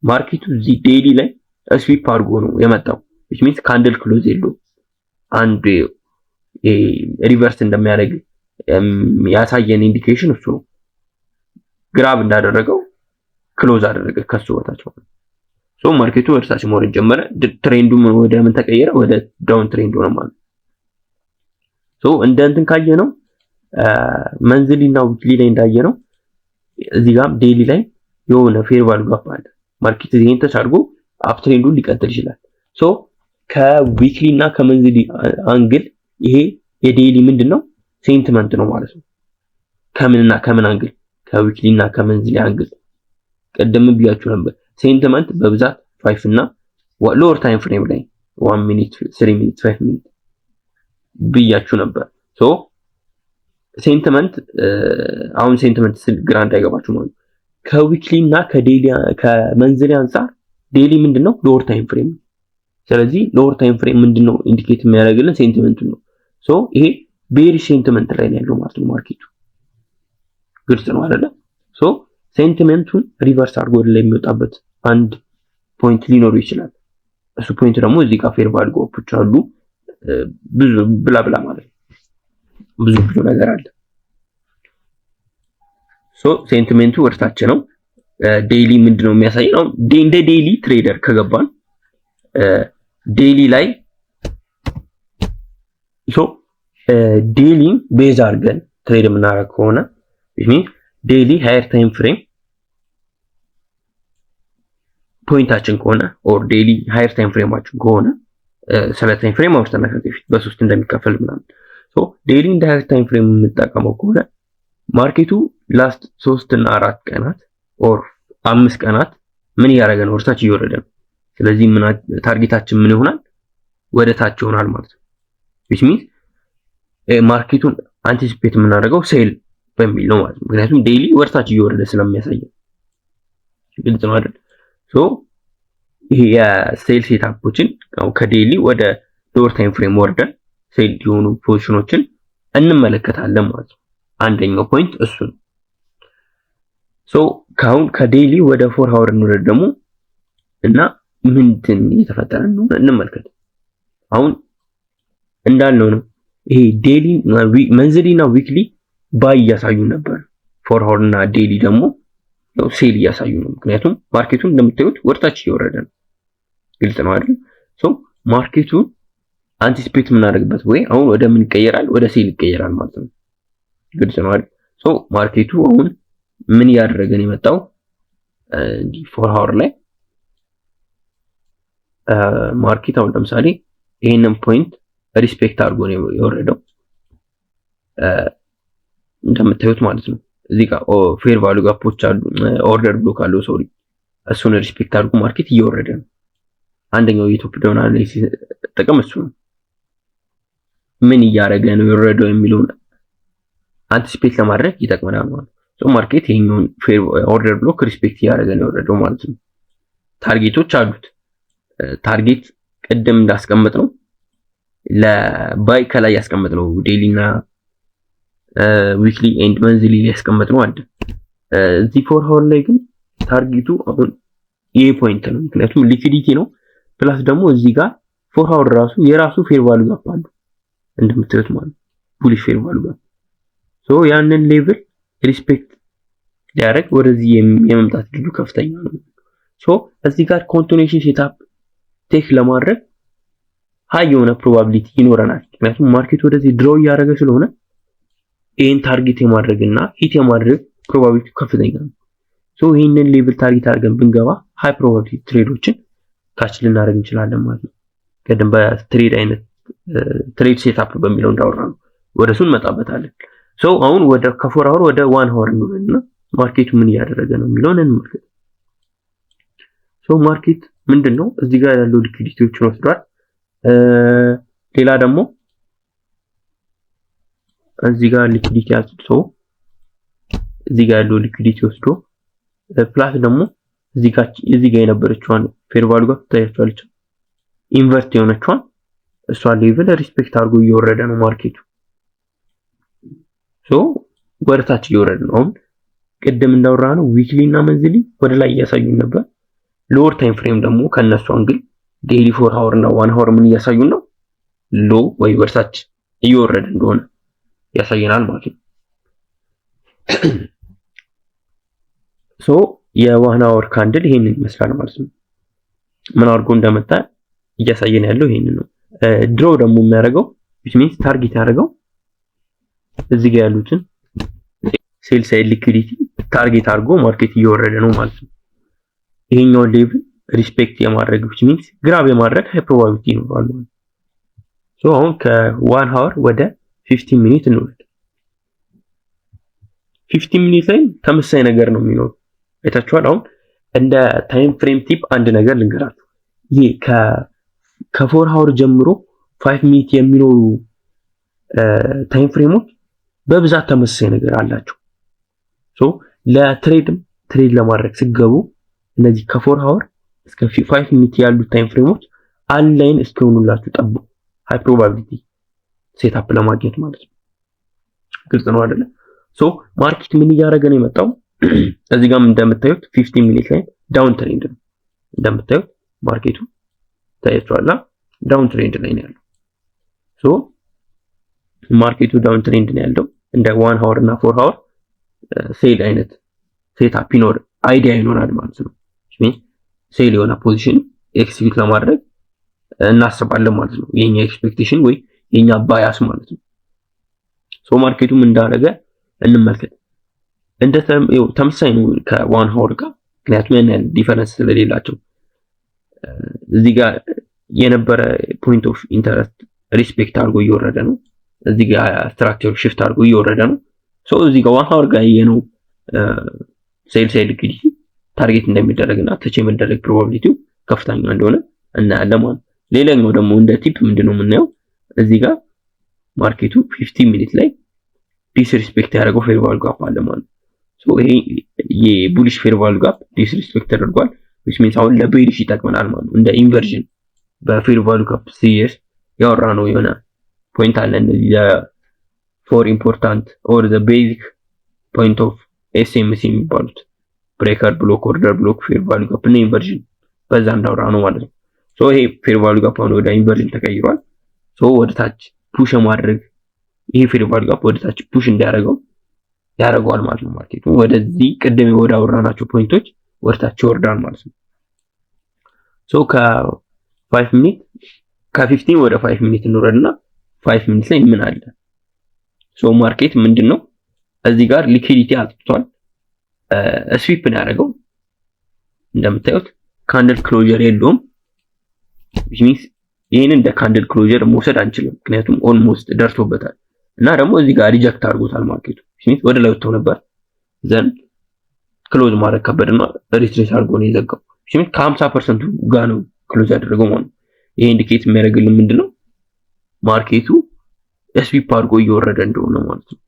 ማርኬቱ እዚህ ዴይሊ ላይ ስዊፕ አድርጎ ነው የመጣው which means ካንድል ክሎዝ የለው አንድ ሪቨርስ እንደሚያደርግ ያሳየን ኢንዲኬሽን እሱ ነው። ግራብ እንዳደረገው ክሎዝ አደረገ ከሱ ወታች ማለት ነው። ማርኬቱ ወርሳች መሆን ጀመረ። ትሬንዱም ወደ ምን ተቀየረ ወደ ዳውን ትሬንድ ሆነ ማለት ነው። እንደ እንትን ካየነው መንዝሊ እና ዊክሊ ላይ እንዳየነው እዚህ ጋር ዴይሊ ላይ የሆነ ፌር ቫሉ ጋፕ አለ። ማርኬት ይሄን ተቻርጎ አፕ ትሬንዱን ሊቀጥል ይችላል። ከዊክሊ እና ከመንዝሊ አንግል ይሄ የዴይሊ ምንድነው ሴንቲመንት ነው ማለት ነው። ከምንና ከምን አንግል ከዊክሊ እና ከመንዝሊ አንግል ቀደም ብያችሁ ነበር። ሴንቲመንት በብዛት 5 እና ሎወር ታይም ፍሬም ላይ 1 ሚኒት 3 ሚኒት 5 ሚኒት ብያችሁ ነበር። ሴንቲመንት አሁን ሴንቲመንት ግራ እንዳይገባችሁ ማለት ነው። ከዊክሊ እና ከዴይሊ ከመንዝሊ አንፃር ዴይሊ ምንድነው ሎወር ታይም ፍሬም። ስለዚህ ሎወር ታይም ፍሬም ምንድነው ኢንዲኬት የሚያደርግልን ሴንቲመንቱን ነው። ይሄ ቤሪ ሴንቲመንት ላይ ነው ያለው ማለት ነው ማርኬቱ። ግልጽ ነው አይደለ? ሴንቲመንቱን ሪቨርስ አድርጎ ወደ ላይ የሚወጣበት አንድ ፖይንት ሊኖር ይችላል። እሱ ፖይንት ደግሞ እዚህ ጋር ፌር ቫሉ ጋፖች አሉ ብዙ ብላ ማለት ነው። ብዙ ነገር አለ። ሴንቲሜንቱ ወርታች ነው። ዴይሊ ምንድነው የሚያሳየው? እንደ ዴይሊ ትሬደር ከገባን ዴይሊ ላይ ዴይሊ ቤዝ አድርገን ትሬድ የምናደርግ ከሆነ ዴይሊ ሃየር ታይም ፍሬም ፖይንታችን ከሆነ ኦር ዴይሊ ሃየር ታይም ፍሬማችን ከሆነ ስለ ታይም ፍሬም አውርተናል በፊት በሶስት እንደሚከፈል ምናምን። ዴይሊ እንደ ሃየር ታይም ፍሬም የምንጠቀመው ከሆነ ማርኬቱ ላስት 3 እና 4 ቀናት ኦር 5 ቀናት ምን ያደረገ ነው? ወርታች እየወረደ ነው። ስለዚህ ምን ታርጌታችን ምን ይሆናል? ወደ ታች ይሆናል ማለት ነው። which means ማርኬቱን አንቲሲፔት የምናደርገው ሴል በሚል ነው ማለት ነው። ምክንያቱም ዴይሊ ወርታች እየወረደ ስለሚያሳየው ግልጽ ነው አይደል? ሶ ይሄ የሴል ሴትአፖችን ከዴይሊ ወደ ሎወር ታይም ፍሬም ወርደን ሴል የሆኑ ፖዚሽኖችን እንመለከታለን ማለት ነው። አንደኛው ፖይንት እሱ ነው። ሶ ካሁን ከዴይሊ ወደ 4 አወር እንወርድ ደግሞ እና ምንድን እየተፈጠረ ነው እንመልከት። አሁን እንዳልነው ነው ይሄ ዴይሊ መንዝሊ እና ዊክሊ ባይ እያሳዩ ነበር። 4 አወር እና ዴይሊ ደግሞ ነው ሴል እያሳዩ ነው። ምክንያቱም ማርኬቱን እንደምታዩት ወርታች እየወረደ ነው። ግልጽ ነው አይደል? ሶ ማርኬቱን አንቲሲፔት የምናደርግበት ወይ አሁን ወደ ምን ይቀየራል? ወደ ሴል ይቀየራል ማለት ነው። ግልጽ ነው አይደል? ሶ ማርኬቱ አሁን ምን ያደረገን የመጣው እንዲ 4 አወር ላይ ማርኬት አሁን ለምሳሌ ይሄንን ፖይንት ሪስፔክት አድርጎ ነው የወረደው እንደምታዩት ማለት ነው። እዚህ ጋር ፌር ቫልዩ ጋፖች አሉ፣ ኦርደር ብሎክ አለው ሶሪ። እሱን ሪስፔክት አድርጎ ማርኬት እየወረደ ነው። አንደኛው የቶፕ ዳውን አናሊሲስ ጥቅም እሱ ነው። ምን እያደረገ ነው የወረደው የሚለውን አንቲሲፔት ለማድረግ ይጠቅመናል ማለት ነው። ሶ ማርኬት ይሄኛውን ፌር ኦርደር ብሎክ ሪስፔክት እያደረገ ነው የወረደው ማለት ነው። ታርጌቶች አሉት። ታርጌት ቅድም እንዳስቀመጥ ነው ለባይ ከላይ ያስቀመጥ ነው ዴይሊ እና ዊክሊ ኤንድ መንዝሊ ያስቀመጥ ነው አለ። እዚህ 4 አወር ላይ ግን ታርጌቱ አሁን ይሄ ፖይንት ነው። ምክንያቱም ሊኩዊዲቲ ነው ፕላስ ደግሞ እዚህ ጋር 4 አወር ራሱ የራሱ ፌር ቫልዩ ጋፕ አለው እንደምታዩት ማለት ቡሊሽ ፌር ቫልዩ ጋፕ። ሶ ያንን ሌቭል ሪስፔክት ሊያደርግ ወደዚህ የመምጣት እድሉ ከፍተኛ ነው። ሶ እዚህ ጋር ኮንቲኒዩዌሽን ሴትአፕ ቴክ ለማድረግ ሃይ የሆነ ፕሮባቢሊቲ ይኖረናል። ምክንያቱም ማርኬት ወደዚህ ድሮው እያደረገ ስለሆነ ይሄን ታርጌት የማድረግና ሂት የማድረግ ፕሮባቢሊቲ ከፍተኛ ነው። ሶ ይሄንን ሌቭል ታርጌት አድርገን ብንገባ ሃይ ፕሮባቢሊቲ ትሬዶችን ካች ልናደርግ እንችላለን ማለት ነው። ቀደም በትሬድ አይነት ትሬድ ሴትአፕ በሚለው እንዳወራ ነው ወደሱ እንመጣበታለን። ሶ አሁን ወደ ከ4 አወር ወደ 1 አወር እንወርድና ማርኬቱ ምን እያደረገ ነው የሚለውን እንመልከት። ሶ ማርኬት ምንድነው እዚህ ጋር ያለው ሊኩዊዲቲዎችን ወስዷል። ሌላ ደግሞ እዚህ ጋር ሊኩዊዲቲ አጽድቶ እዚህ ጋር ያለው ሊኩዊዲቲ ወስዶ ፕላስ ደግሞ እዚህ ጋር የነበረችዋን ፌር ቫልዩ ጋር ታያችኋለች ኢንቨርት የሆነችዋን እሷ ሌቭል ሪስፔክት አድርጎ እየወረደ ነው ማርኬቱ። ሶ ወደታች እየወረደ ነው። አሁን ቅድም እንዳወራ ነው ዊክሊ እና መንዝሊ ወደ ላይ እያሳዩን ነበር። ሎወር ታይም ፍሬም ደግሞ ከነሱ አንግል ዴይሊ 4 አወር እና 1 አወር ምን እያሳዩን ነው? ሎ ወይ ወደታች እየወረደ እንደሆነ ያሳየናል ማለት ነው። ሶ የ1 አወር ካንድል ይሄንን ይመስላል ማለት ነው። ምን አድርጎ እንደመጣ እያሳየን ያለው ይሄንን ነው። ድሮ ደግሞ የሚያደርገው which means ታርጌት ያደርገው እዚህ ጋር ያሉትን ሴል ሳይድ ሊኩዊዲቲ ታርጌት አድርጎ ማርኬት እየወረደ ነው ማለት ነው። ይሄኛው ሌቭል ሪስፔክት የማድረግ which means ግራብ የማድረግ ሃይ ፕሮባቢሊቲ ይኖራል ማለት ነው። ሶ አሁን ከ1 አወር ወደ 15 ሚኒት እንወርድ። 15 ሚኒት ላይ ተመሳሳይ ነገር ነው የሚኖረው። አይታችኋል። አሁን እንደ ታይም ፍሬም ቲፕ አንድ ነገር ልንገራችሁ። ይሄ ከ4 አወር ጀምሮ 5 ሚኒት የሚኖሩ ታይም ፍሬሞች በብዛት ተመሳሳይ ነገር አላቸው። ሶ ትሬድ ለማድረግ ሲገቡ እነዚህ ከ4 አወር እስከ 5 ሚኒት ያሉት ታይም ፍሬሞች አንላይን እስኪሆኑላችሁ ጠብቁ። ሃይ ፕሮባቢሊቲ ሴትአፕ ለማግኘት ማለት ነው። ግልጽ ነው አይደለ? ሶ ማርኬት ምን እያደረገ ነው የመጣው? እዚህ ጋርም እንደምታዩት 15 ሚኒት ላይ ዳውን ትሬንድ ነው። እንደምታዩት ማርኬቱ ታያችኋላ ዳውን ትሬንድ ላይ ነው ያለው። ሶ ማርኬቱ ዳውን ትሬንድ ነው ያለው። እንደ 1 አወር እና 4 አወር ሴል አይነት ሴትአፕ ይኖር አይዲያ ይኖራል ማለት ነው። ሴል የሆነ ፖዚሽን ኤክስኪዩት ለማድረግ እናስባለን ማለት ነው። የኛ ኤክስፔክቴሽን ወይ የኛ ባያስ ማለት ነው። ሶ ማርኬቱም እንዳደረገ እንመልከት። እንደ ተመሳሳይ ነው ከ1 አወር ጋር ምክንያቱም ያን ያህል ዲፈረንስ ስለሌላቸው እዚህ ጋር የነበረ ፖይንት ኦፍ ኢንተረስት ሪስፔክት አድርጎ እየወረደ ነው። እዚህ ጋር ስትራክቸር ሽፍት አድርጎ እየወረደ ነው። ሶ እዚህ ጋር 1 hour ጋር ነው ሴል ሳይድ ሊኩዊዲቲ ታርጌት እንደሚደረግና ተች የመደረግ ፕሮባቢሊቲው ከፍተኛ እንደሆነ እናያለን ማለት ነው። ሌላኛው ደግሞ እንደ ቲፕ ምንድነው የምናየው እዚህ ጋር ማርኬቱ 15 ሚኒት ላይ ዲስሪስፔክት ያደረገው ፌር ቫልዩ ጋፕ አለ ማለት ነው። ሶ ይሄ የቡሊሽ ፌር ቫልዩ ጋፕ ዲስሪስፔክት ተደርጓል which means አሁን ለቤሪሽ ይጠቅመናል ማለት ነው። እንደ ኢንቨርዥን በፌር ቫልዩ ጋፕ ሲሪየስ ያወራ ነው የሆነ ፖይንት አለ እንደዚህ ፎር ኢምፖርታንት ኦር ዘ ቤዚክ ፖይንት ኦፍ ኤስኤምሲ የሚባሉት ብሬከር ብሎክ ኦርደር ብሎክ ፌር ቫልዩ ጋፕ እና ኢንቨርዥን በዛ እንዳወራ ነው ማለት ነው። ሶ ይሄ ፌር ቫልዩ ጋፕ አሁን ወደ ኢንቨርዥን ተቀይሯል። ሶ ወደ ታች ፑሽ ማድረግ ይሄ ፌር ቫልዩ ጋፕ ወደ ታች ፑሽ እንዲያደርገው ያደርገዋል ማለት ነው። ማርኬቱ ወደዚህ ቅድም ወደ አወራናቸው ፖይንቶች ወደ ታች ይወርዳል ማለት ነው። ሶ ከ5 ሚኒት ከ15 ወደ 5 ሚኒት እንወረድና 5 ሚኒት ላይ ምን አለ? ሶ ማርኬት ምንድነው እዚህ ጋር ሊኩዊዲቲ አጥቷል። ስዊፕ ነው ያደረገው እንደምታዩት ካንድል ክሎጀር የለውም which means ይሄንን እንደ ካንድል ክሎጀር መውሰድ አንችልም ምክንያቱም ኦልሞስት ደርሶበታል እና ደግሞ እዚህ ጋር ሪጀክት አድርጎታል ማርኬቱ which means ወደ ላይ ወጥቶ ነበር ዘን ክሎዝ ማድረግ ከበደና ሪትሬስ አድርጎ ነው የዘጋው which means ከ50% ጋር ነው ክሎዝ ያደረገው ማለት ነው። ይሄ ኢንዲኬት የሚያደርግልን ምንድነው ማርኬቱ ስዊፕ አድርጎ እየወረደ እንደሆነ ማለት ነው።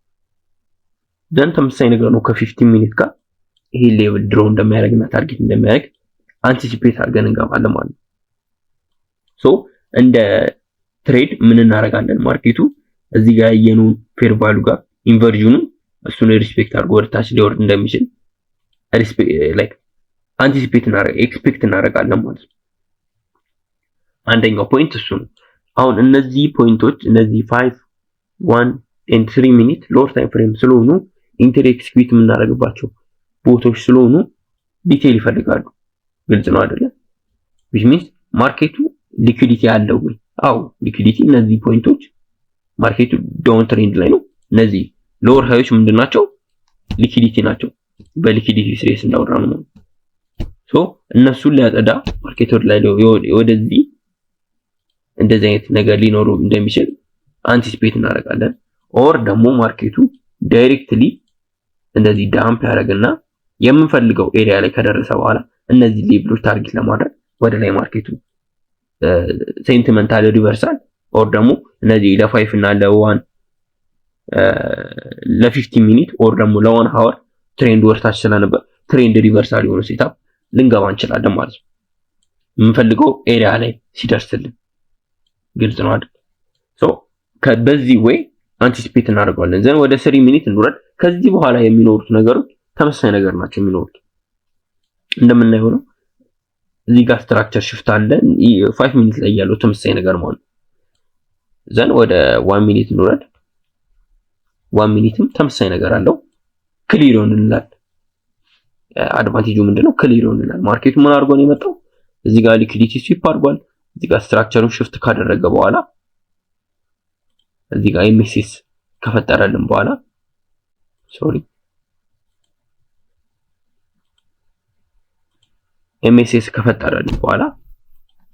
ዘን ተመሳሳይ ነገር ነው ከ15 ሚኒት ጋር ይሄ ሌቭል ድሮ እንደሚያደርግና ታርጌት እንደሚያደርግ አንቲሲፔት አድርገን እንገባለን ማለት ነው። ሶ እንደ ትሬድ ምን እናደርጋለን ማርኬቱ እዚህ ጋር ያየነው ፌር ቫልዩ ጋር ኢንቨርዥኑ እሱን ሪስፔክት አድርጎ ወደ ታች ሊወርድ እንደሚችል ላይክ አንቲሲፔት ኤክስፔክት እናደርጋለን ማለት ነው። አንደኛው ፖይንት እሱ ነው። አሁን እነዚህ ፖይንቶች እነዚህ 5 1 and 3 ሚኒት ሎወር ታይም ፍሬም ስለሆኑ ኢንተር ኤክስኪዩት የምናደርግባቸው ቦታዎች ስለሆኑ ዲቴይል ይፈልጋሉ። ግልጽ ነው አይደለ? which means ማርኬቱ ሊኩዊዲቲ አለው ወይ? አዎ ሊኩዊዲቲ እነዚህ ፖይንቶች ማርኬቱ ዳውን ትሬንድ ላይ ነው። እነዚህ ሎወር ሃዮች ምንድናቸው? ሊኩዊዲቲ ናቸው። በሊኩዊዲቲ ሲሪየስ እንዳወራ ነው። ሶ እነሱን ሊያጠዳ ማርኬቱ ላይ ወደዚህ እንደዚህ አይነት ነገር ሊኖሩ እንደሚችል አንቲሲፔት እናደርጋለን። ኦር ደግሞ ማርኬቱ ዳይሬክትሊ እንደዚህ ዳምፕ ያደርግና የምንፈልገው ኤሪያ ላይ ከደረሰ በኋላ እነዚህ ሌቭሎች ታርጌት ለማድረግ ወደ ላይ ማርኬቱ ሴንቲመንታል ሪቨርሳል ኦር ደግሞ እነዚህ ለ5 እና ለ1 ለ15 ሚኒት ኦር ደግሞ ለ1 ሃወር ትሬንድ ወርታች ስለነበር ትሬንድ ሪቨርሳል የሆነ ሴታፕ ልንገባ እንችላለን ማለት ነው። የምንፈልገው ኤሪያ ላይ ሲደርስልን ግልጽ ነው አይደል? ሶ በዚህ ወይ አንቲሲፔት እናደርጋለን። ዘን ወደ 3 ሚኒት እንውረድ። ከዚህ በኋላ የሚኖሩት ነገሮች ተመሳሳይ ነገር ናቸው የሚኖሩት እንደምናየው ነው። እዚህ ጋር ስትራክቸር ሽፍት አለ 5 ሚኒት ላይ ያለው ተመሳሳይ ነገር ማለት ነው። ዘን ወደ 1 ሚኒት እንውረድ። 1 ሚኒትም ተመሳሳይ ነገር አለው። ክሊር ይሆንልናል። አድቫንቴጁ ምንድነው? ክሊር ይሆንልናል። ማርኬቱ ምን አድርጎ ነው የመጣው? እዚህ ጋር ሊኩዊዲቲ ስዊፕ አድርጓል። እዚህ ጋር ስትራክቸሩን ሽፍት ካደረገ በኋላ እዚህ ጋር ኤምኤስኤስ ከፈጠረልን በኋላ ኤምኤስኤስ ከፈጠረልን በኋላ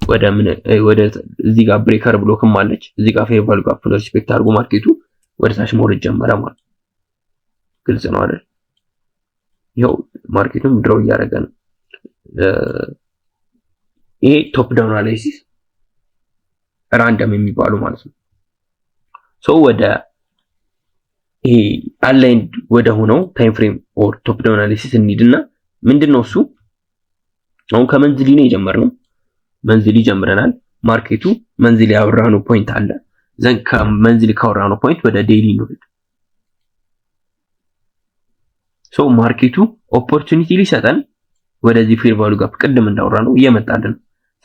ወደ እዚህ ጋር ብሬከር ብሎክም አለች። እዚህ ጋር ፌር ቫልዩ ጋፕ ሪስፔክት አድርጎ ማርኬቱ ወደ ታች መውረድ ጀመረ ማለት ግልጽ ነው አይደል? ይሄው ማርኬቱም ድሮ እያደረገ ነው። ይሄ ቶፕ ዳውን አናሊሲስ ራንደም የሚባሉ ማለት ነው። ሶ ወደ ይሄ አላይንድ ወደ ሆነው ታይም ፍሬም ኦር ቶፕ ዳውን አናሊሲስ እንሂድና ምንድነው እሱ አሁን ከመንዝሊ ነው የጀመርነው። መንዝሊ ጀምረናል። ማርኬቱ መንዝሊ ያወራነው ፖይንት አለ። ዘን ከመንዝሊ ካወራነው ፖይንት ወደ ዴይሊ ነው። ሶ ማርኬቱ ኦፖርቹኒቲ ሊሰጠን ወደዚህ ፌር ቫልዩ ጋፕ ቅድም እንዳወራነው እየመጣልን።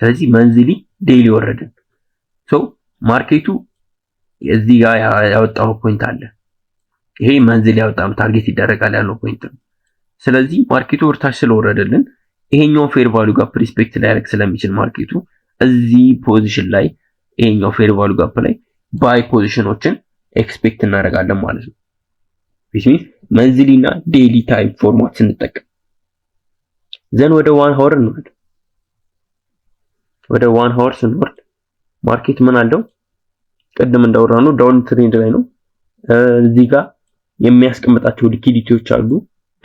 ስለዚህ መንዝሊ ዴይሊ ወረድን። ሶ ማርኬቱ እዚህ ጋር ያወጣው ፖይንት አለ። ይሄ መንዝሊ ያወጣው ታርጌት ይደረጋል ያለው ፖይንት ነው። ስለዚህ ማርኬቱ ወርታች ስለወረደልን ይሄኛው ፌር ቫልዩ ጋፕ ሪስፔክት ዳይሬክት ስለሚችል ማርኬቱ እዚህ ፖዚሽን ላይ ይሄኛው ፌር ቫልዩ ጋፕ ላይ ባይ ፖዚሽኖችን ኤክስፔክት እናደርጋለን ማለት ነው። which means መንዝሊ እና ዴይሊ ታይም ፎርማት ስንጠቀም ዘን ወደ 1 ሃወር እንወርድ። ወደ 1 ሃወር ስንወርድ ማርኬት ምን አለው? ቅድም እንዳወራነው ዳውን ትሬንድ ላይ ነው። እዚህ ጋር የሚያስቀምጣቸው ሊኩዊዲቲዎች አሉ።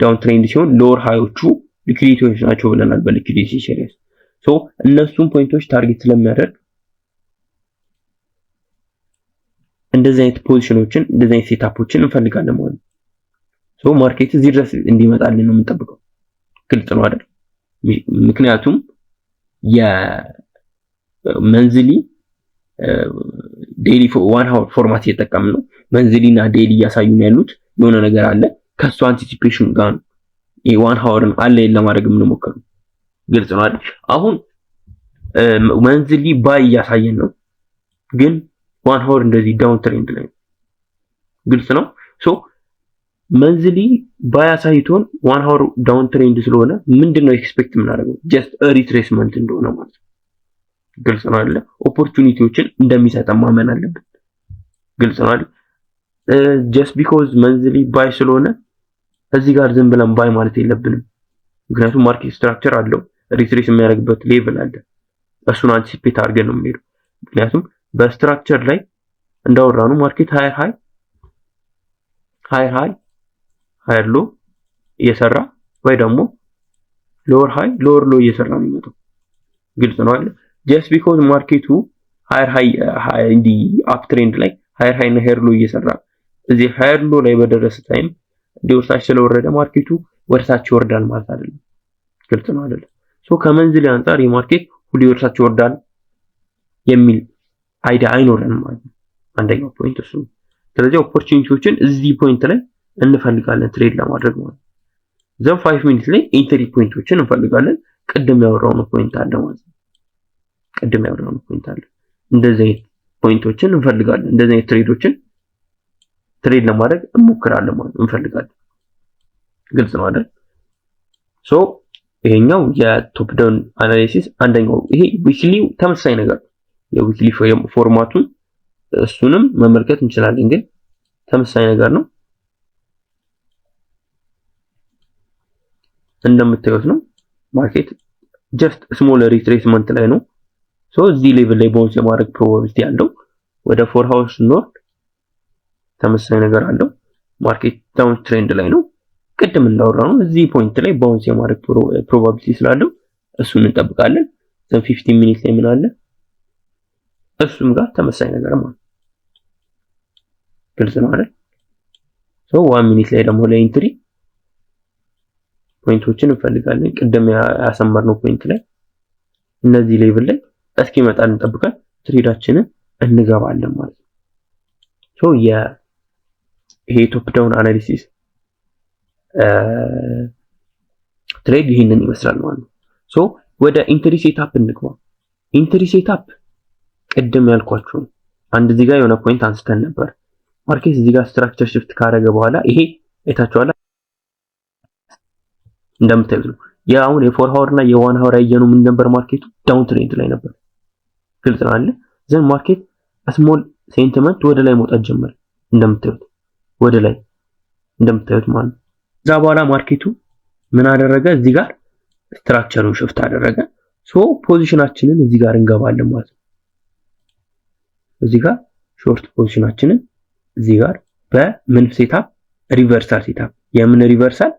ዳውን ትሬንድ ሲሆን ሎወር ሃዮቹ ሊኩዊዲቲዎች ናቸው ብለናል በሊኩዊዲቲ ሲሪየስ። ሶ እነሱን ፖይንቶች ታርጌት ስለሚያደርግ እንደዚህ አይነት ፖዚሽኖችን እንደዚህ አይነት ሴታፖችን እንፈልጋለን ማለት ነው። ሶ ማርኬት እዚህ ድረስ እንዲመጣልን ነው የምንጠብቀው። ግልጽ ነው አይደል? ምክንያቱም የመንዝሊ ዴይሊ 1 ሃወር ፎርማት እየተጠቀምን ነው። መንዝሊ እና ዴይሊ እያሳዩን ያሉት የሆነ ነገር አለ። ከሱ አንቲሲፔሽን ጋር ነው ይሄ 1 ሃወርን አለ ለማድረግ የምንሞክረው። ግልጽ ነው አይደል? አሁን መንዝሊ ባይ እያሳየን ነው፣ ግን 1 ሃወር እንደዚህ ዳውን ትሬንድ ላይ ነው። ግልጽ ነው። ሶ መንዝሊ ባይ አሳይቶን 1 ሃወር ዳውን ትሬንድ ስለሆነ ምንድነው ኤክስፔክት የምናደርገው? ጀስት ሪትሬስመንት እንደሆነ ማለት ነው። ግልጽ ነው አይደል? ኦፖርቹኒቲዎችን እንደሚሰጠን ማመን አለብን። ግልጽ ነው አይደል? ጀስት ቢኮዝ መንዝሊ ባይ ስለሆነ እዚህ ጋር ዝም ብለን ባይ ማለት የለብንም። ምክንያቱም ማርኬት ስትራክቸር አለው፣ ሪትሬስ የሚያደርግበት ሌቭል አለ። እሱን አንቲሲፔት አድርገን ነው የምንሄደው። ምክንያቱም በስትራክቸር ላይ እንዳወራነው ማርኬት ሃይ ሎ እየሰራ ወይ ደግሞ ሎወር ሃይ ሎወር ሎ እየሰራ ነው የሚመጣው። ግልጽ ነው አይደል? ጀስት ቢኮዝ ማርኬቱ ሃይ እንዲ አፕ ትሬንድ ላይ ሃይ እና ሄር ሎ እየሰራ እዚህ ሃይ ሎ ላይ በደረሰ ታይም ወርታች ስለወረደ ማርኬቱ ወርታች ይወርዳል ማለት አይደለም። ግልጽ ነው አይደል? ሶ ከመንዝሊ አንፃር የማርኬት ሁሉ ወርታች ይወርዳል የሚል አይዲያ አይኖርንም ማለት ነው። አንደኛው ፖይንት እሱ። ስለዚህ ኦፖርቹኒቲዎችን እዚህ ፖይንት ላይ እንፈልጋለን ትሬድ ለማድረግ ማለት ነው። ዘን 5 ሚኒት ላይ ኢንትሪ ፖይንቶችን እንፈልጋለን። ቅድም ያወራነው ፖይንት አለ ማለት ነው። እንደዚህ አይነት ፖይንቶችን እንፈልጋለን። እንደዚህ አይነት ትሬዶችን ትሬድ ለማድረግ እንሞክራለን ማለት ነው፣ እንፈልጋለን። ግልጽ ነው አይደል? ሶ ይሄኛው የቶፕ ዳውን አናሊሲስ አንደኛው። ይሄ ዊክሊው ተመሳሳይ ነገር ነው። የዊክሊ ፎርማቱን እሱንም መመልከት እንችላለን፣ ግን ተመሳሳይ ነገር ነው። እንደምታዩት ነው ማርኬት ጀስት ስሞል ሪትሬስመንት ላይ ነው። ሶ እዚህ ሌቭል ላይ ባውንስ የማድረግ ፕሮባቢሊቲ ያለው ወደ 4 ሃውስ ኖርድ ተመሳሳይ ነገር አለው። ማርኬት ዳውን ትሬንድ ላይ ነው። ቅድም እንዳወራነው እዚህ ፖይንት ላይ ባውንስ የማድረግ ፕሮባቢሊቲ ስላለው እሱን እንጠብቃለን። ዘን 15 ሚኒት ላይ ምን አለ? እሱም ጋር ተመሳሳይ ነገር ማለት ግልጽ ነው አይደል? ሶ 1 ሚኒት ላይ ደግሞ ለኢንትሪ ፖይንቶችን እንፈልጋለን። ቅድም ያሰመርነው ፖይንት ላይ እነዚህ ሌቭል ላይ እስኪመጣ እንጠብቀን ትሬዳችንን እንገባለን ማለት ነው። ሶ ይሄ ቶፕ ዳውን አናሊሲስ ትሬድ ይሄንን ይመስላል ማለት ነው። ሶ ወደ ኢንትሪ ሴትአፕ እንግባ። ኢንትሪ ሴትአፕ ቅድም ያልኳችሁ አንድ እዚህ ጋር የሆነ ፖይንት አንስተን ነበር። ማርኬት እዚህ ጋር ስትራክቸር ሽፍት ካደረገ በኋላ ይሄ አይታችኋል እንደምታዩት ነው። አሁን የ4 ሃወር እና የ1 ሃወር ያየነው ምን ነበር? ማርኬቱ ዳውን ትሬንድ ላይ ነበር። ግልጽ ነው አይደል? ዘን ማርኬት ስሞል ሴንቲመንት ወደ ላይ መውጣት ጀመረ። እንደምታዩት ወደ ላይ እንደምታዩት ማለት ነው። እዛ በኋላ ማርኬቱ ምን አደረገ? እዚህ ጋር ስትራክቸሩን ሽፍት አደረገ። ሶ ፖዚሽናችንን እዚህ ጋር እንገባለን ማለት ነው። እዚህ ጋር ሾርት ፖዚሽናችንን እዚህ ጋር በምን ሴትአፕ? ሪቨርሳል ሴትአፕ። የምን ሪቨርሳል?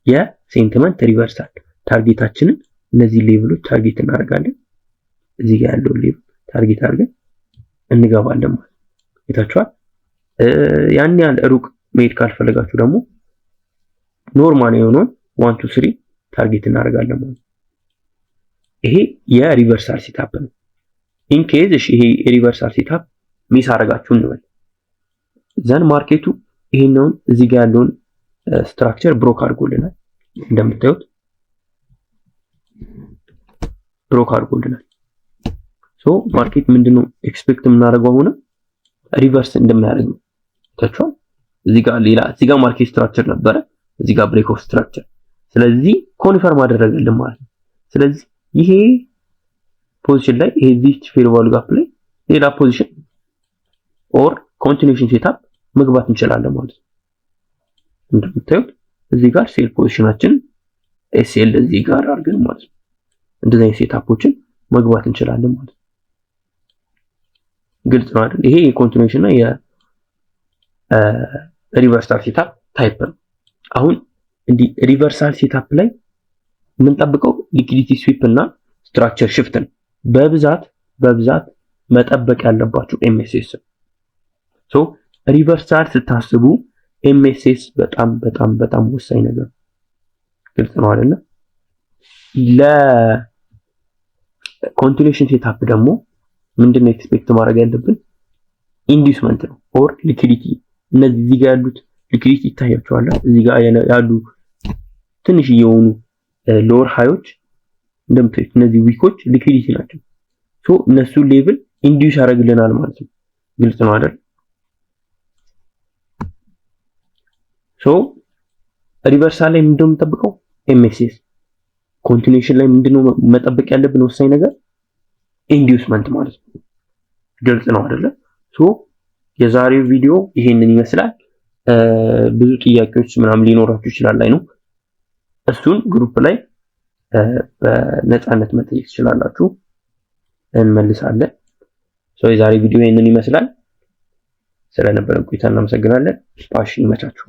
የሴንቲመንት ሪቨርሳል። ታርጌታችንን እነዚህ ሌቭሎች ታርጌት እናደርጋለን። እዚህ ጋር ያለው ሌቭል ታርጌት አድርገን እንገባለን ማለት ነው። የታችኋል። ያን ያህል ሩቅ መሄድ ካልፈለጋችሁ ደግሞ ኖርማል የሆነውን 1 2 3 ታርጌት እናደርጋለን ማለት ነው። ይሄ የሪቨርሳል ሴትአፕ ነው። ኢን ኬዝ እሺ ይሄ የሪቨርሳል ሴትአፕ ሚስ አደረጋችሁ እንበል። ዘን ማርኬቱ ይሄንን እዚህ ጋር ያለውን ስትራክቸር ብሮክ አድርጎልናል። እንደምታዩት ብሮክ አድርጎልናል። ሶ ማርኬት ምንድነው ኤክስፔክት የምናደርገው? አሁን ሪቨርስ እንደሚያደርግ ነው። ታችኋል። እዚህ ጋር ማርኬት ስትራክቸር ነበረ፣ እዚህ ጋር ብሬክ ኦፍ ስትራክቸር። ስለዚህ ኮንፈርም አደረገልን ማለት ነው። ስለዚህ ይሄ ፖዚሽን ላይ ይሄ ዚች ፌር ቫልዩ ጋፕ ላይ ሌላ ፖዚሽን ኦር ኮንቲኒዩዌሽን ሴትአፕ መግባት እንችላለን ማለት ነው። እንደምታዩት እዚህ ጋር ሴል ፖዚሽናችን ኤስኤል እዚህ ጋር አድርገን ማለት ነው እንደዚህ አይነት ሴትአፖችን መግባት እንችላለን ማለት ነው። ግልጽ ነው አይደል? ይሄ የኮንቲኒዩዌሽን እና ሪቨርሳል ሴታፕ ታይፕ ነው። አሁን እንዲህ ሪቨርሳል ሴታፕ ላይ የምንጠብቀው ሊኩዊዲቲ ስዊፕ እና ስትራክቸር ሽፍት ነው። በብዛት መጠበቅ ያለባችሁ ኤምኤስኤስ ነው። ሶ ሪቨርሳል ስታስቡ ኤምኤስኤስ በጣም ወሳኝ ነገር ነው። ግልጽ ነው አይደለ? ለኮንቲኒዩሽን ሴታፕ ደግሞ ምንድነው ኤክስፔክት ማድረግ ያለብን? ኢንዲዩስመንት ነው ኦር ሊኩዊዲቲ። እነዚህ እዚህ ጋር ያሉት ሊኩዊዲቲ ይታያቸዋል። እዚህ ጋር ያሉ ትንሽ የሆኑ ሎወር ሃዮች እንደምታዩት እነዚህ ዊኮች ሊኩዊዲቲ ናቸው። ሶ እነሱ ሌቭል ኢንዲዩስ ያደርግልናል ማለት ነው። ግልጽ ነው አይደል? ሶ ሪቨርሳል ላይ ምንድነው የምንጠብቀው? ኤምኤስኤስ። ኮንቲኒዩሽን ላይ ምንድነው መጠበቅ ያለብን ወሳኝ ነገር? ኢንዲዩስመንት ማለት ነው። ግልጽ ነው አይደለ? ሶ የዛሬው ቪዲዮ ይሄንን ይመስላል። ብዙ ጥያቄዎች ምናምን ሊኖራችሁ ይችላል ላይ ነው። እሱን ግሩፕ ላይ በነፃነት መጠየቅ ትችላላችሁ፣ እንመልሳለን። ሶ የዛሬ ቪዲዮ ይሄንን ይመስላል። ስለነበረን ቆይታ እናመሰግናለን። ይመቻችሁ።